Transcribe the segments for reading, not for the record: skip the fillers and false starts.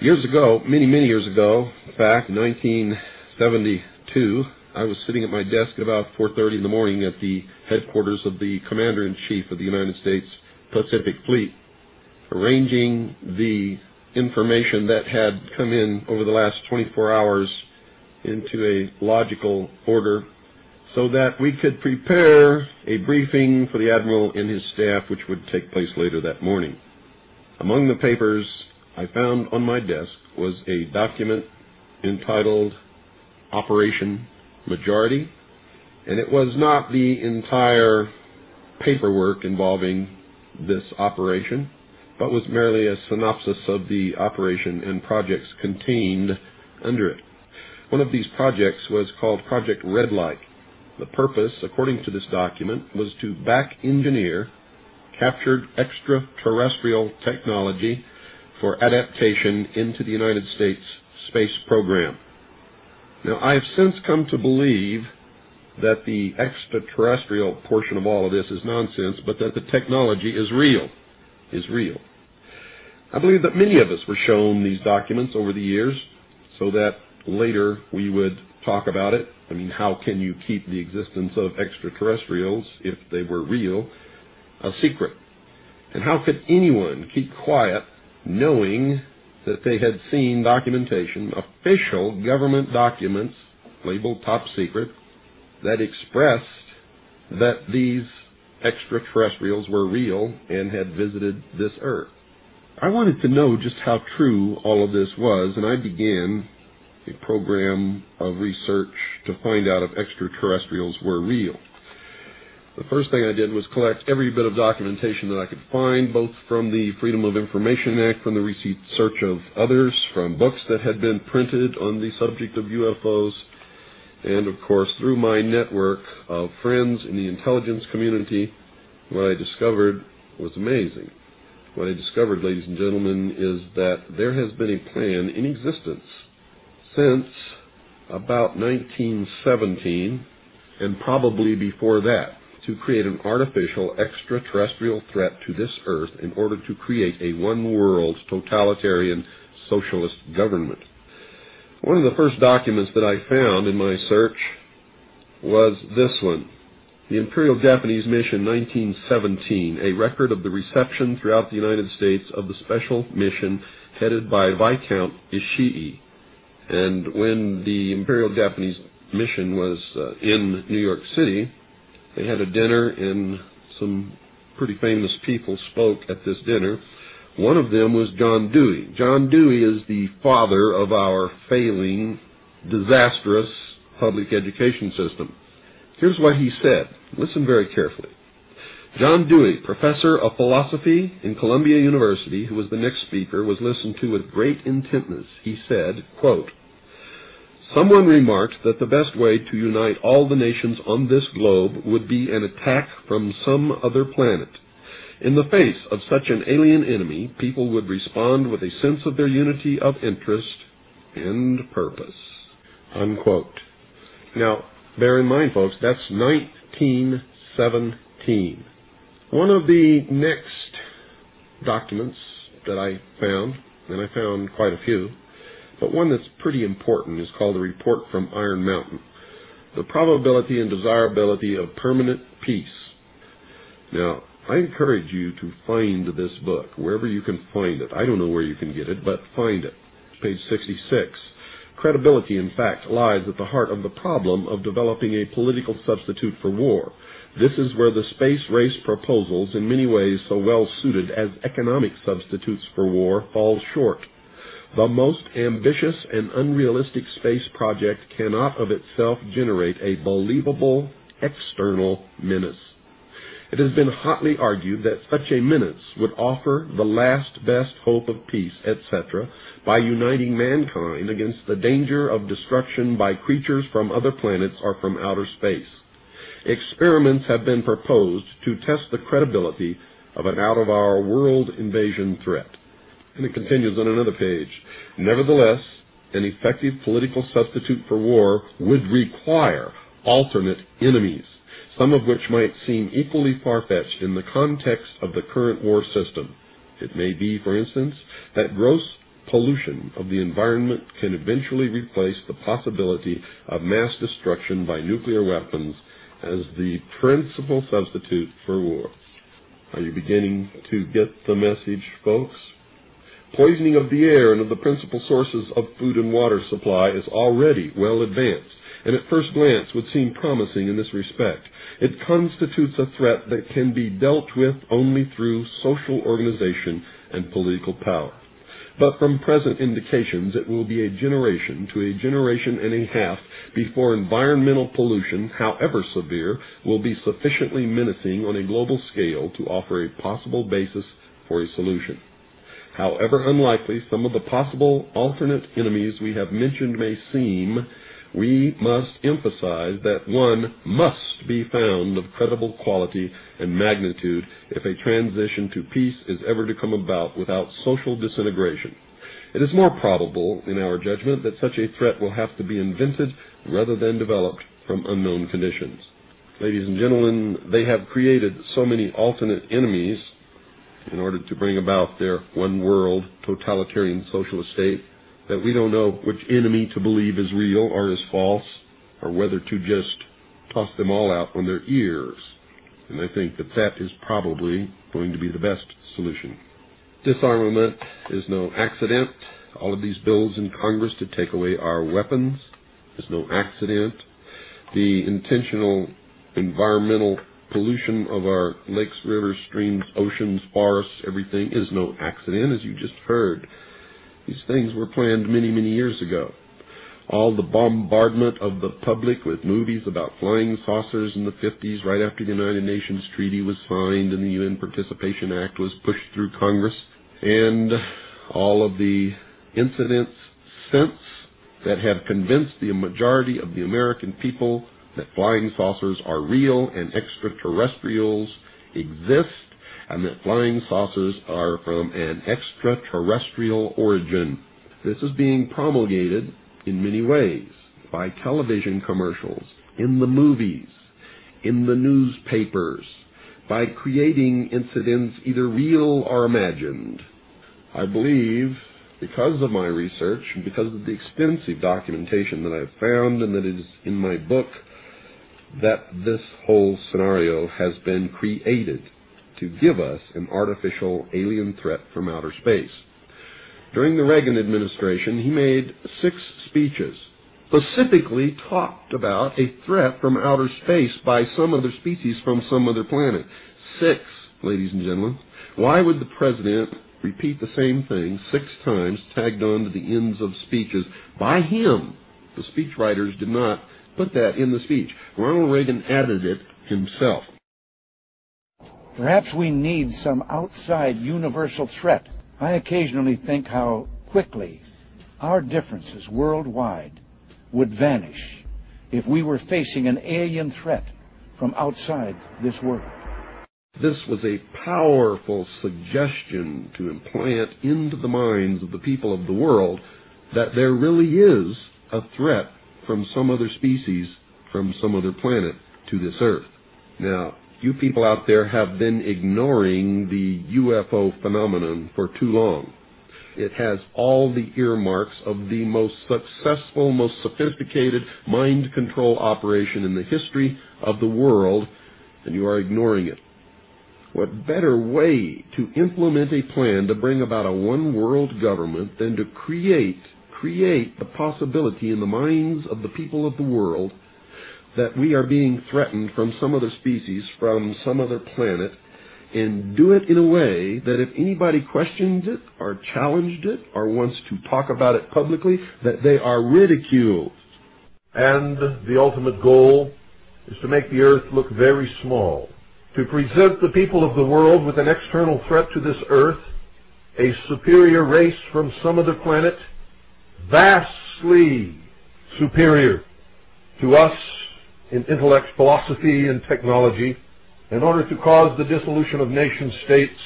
Years ago, many years ago, in fact, in 1972, I was sitting at my desk at about 4:30 in the morning at the headquarters of the Commander-in-Chief of the United States Pacific Fleet, arranging the information that had come in over the last 24 hours into a logical order so that we could prepare a briefing for the Admiral and his staff, which would take place later that morning. Among the papers I found on my desk was a document entitled Operation Majority, and it was not the entire paperwork involving this operation, but was merely a synopsis of the operation and projects contained under it. One of these projects was called Project Red Light. The purpose, according to this document, was to back-engineer captured extraterrestrial technology for adaptation into the United States space program. Now, I have since come to believe that the extraterrestrial portion of all of this is nonsense, but that the technology is real. I believe that many of us were shown these documents over the years so that later we would talk about it. I mean, how can you keep the existence of extraterrestrials, if they were real, a secret? And how could anyone keep quiet knowing that they had seen documentation, official government documents labeled top secret, that expressed that these extraterrestrials were real and had visited this earth? I wanted to know just how true all of this was, and I began a program of research to find out if extraterrestrials were real. The first thing I did was collect every bit of documentation that I could find, both from the Freedom of Information Act, from the research of others, from books that had been printed on the subject of UFOs, and of course through my network of friends in the intelligence community. What I discovered was amazing. What I discovered, ladies and gentlemen, is that there has been a plan in existence since about 1917, and probably before that, to create an artificial extraterrestrial threat to this earth in order to create a one-world totalitarian socialist government. One of the first documents that I found in my search was this one, the Imperial Japanese Mission 1917, a record of the reception throughout the United States of the special mission headed by Viscount Ishii. And when the Imperial Japanese Mission was in New York City, they had a dinner, and some pretty famous people spoke at this dinner. One of them was John Dewey. John Dewey is the father of our failing, disastrous public education system. Here's what he said. Listen very carefully. John Dewey, professor of philosophy in Columbia University, who was the next speaker, was listened to with great intentness. He said, quote, "Someone remarked that the best way to unite all the nations on this globe would be an attack from some other planet. In the face of such an alien enemy, people would respond with a sense of their unity of interest and purpose." Unquote. Now, bear in mind, folks, that's 1917. One of the next documents that I found, and I found quite a few, but one that's pretty important, is called the Report from Iron Mountain, the Probability and Desirability of Permanent Peace. Now, I encourage you to find this book, wherever you can find it. I don't know where you can get it, but find it. Page 66. Credibility, in fact, lies at the heart of the problem of developing a political substitute for war. This is where the space race proposals, in many ways so well suited as economic substitutes for war, fall short. The most ambitious and unrealistic space project cannot of itself generate a believable external menace. It has been hotly argued that such a menace would offer the last best hope of peace, etc., by uniting mankind against the danger of destruction by creatures from other planets or from outer space. Experiments have been proposed to test the credibility of an out-of-our-world invasion threat. And it continues on another page. Nevertheless, an effective political substitute for war would require alternate enemies, some of which might seem equally far-fetched in the context of the current war system. It may be, for instance, that gross pollution of the environment can eventually replace the possibility of mass destruction by nuclear weapons as the principal substitute for war. Are you beginning to get the message, folks? Poisoning of the air and of the principal sources of food and water supply is already well advanced, and at first glance would seem promising in this respect. It constitutes a threat that can be dealt with only through social organization and political power. But from present indications, it will be a generation to a generation and a half before environmental pollution, however severe, will be sufficiently menacing on a global scale to offer a possible basis for a solution. However unlikely some of the possible alternate enemies we have mentioned may seem, we must emphasize that one must be found of credible quality and magnitude if a transition to peace is ever to come about without social disintegration. It is more probable, in our judgment, that such a threat will have to be invented rather than developed from unknown conditions. Ladies and gentlemen, they have created so many alternate enemies in order to bring about their one-world totalitarian socialist state that we don't know which enemy to believe is real or is false, or whether to just toss them all out on their ears. And I think that that is probably going to be the best solution. Disarmament is no accident. All of these bills in Congress to take away our weapons is no accident. The intentional environmental pollution of our lakes, rivers, streams, oceans, forests, everything is no accident, as you just heard. These things were planned many, many years ago. All the bombardment of the public with movies about flying saucers in the 50s, right after the United Nations Treaty was signed and the UN Participation Act was pushed through Congress, and all of the incidents since that have convinced the majority of the American people that flying saucers are real and extraterrestrials exist, and that flying saucers are from an extraterrestrial origin. This is being promulgated in many ways, by television commercials, in the movies, in the newspapers, by creating incidents either real or imagined. I believe, because of my research and because of the extensive documentation that I've found and that is in my book, that this whole scenario has been created to give us an artificial alien threat from outer space. During the Reagan administration, he made 6 speeches, specifically talked about a threat from outer space by some other species from some other planet. 6, ladies and gentlemen. Why would the president repeat the same thing 6 times, tagged on to the ends of speeches by him? The speechwriters did not put that in the speech. Ronald Reagan added it himself. Perhaps we need some outside universal threat. I occasionally think how quickly our differences worldwide would vanish if we were facing an alien threat from outside this world. This was a powerful suggestion to implant into the minds of the people of the world that there really is a threat from some other species, from some other planet to this earth. Now, you people out there have been ignoring the UFO phenomenon for too long. It has all the earmarks of the most successful, most sophisticated mind control operation in the history of the world, and you are ignoring it. What better way to implement a plan to bring about a one-world government than to create the possibility in the minds of the people of the world that we are being threatened from some other species, from some other planet, and do it in a way that if anybody questions it or challenged it or wants to talk about it publicly, that they are ridiculed. And the ultimate goal is to make the earth look very small, to present the people of the world with an external threat to this earth, a superior race from some other planet, vastly superior to us in intellect, philosophy, and technology, in order to cause the dissolution of nation-states,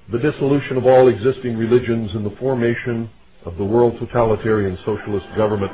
the dissolution of all existing religions, and the formation of the world totalitarian socialist government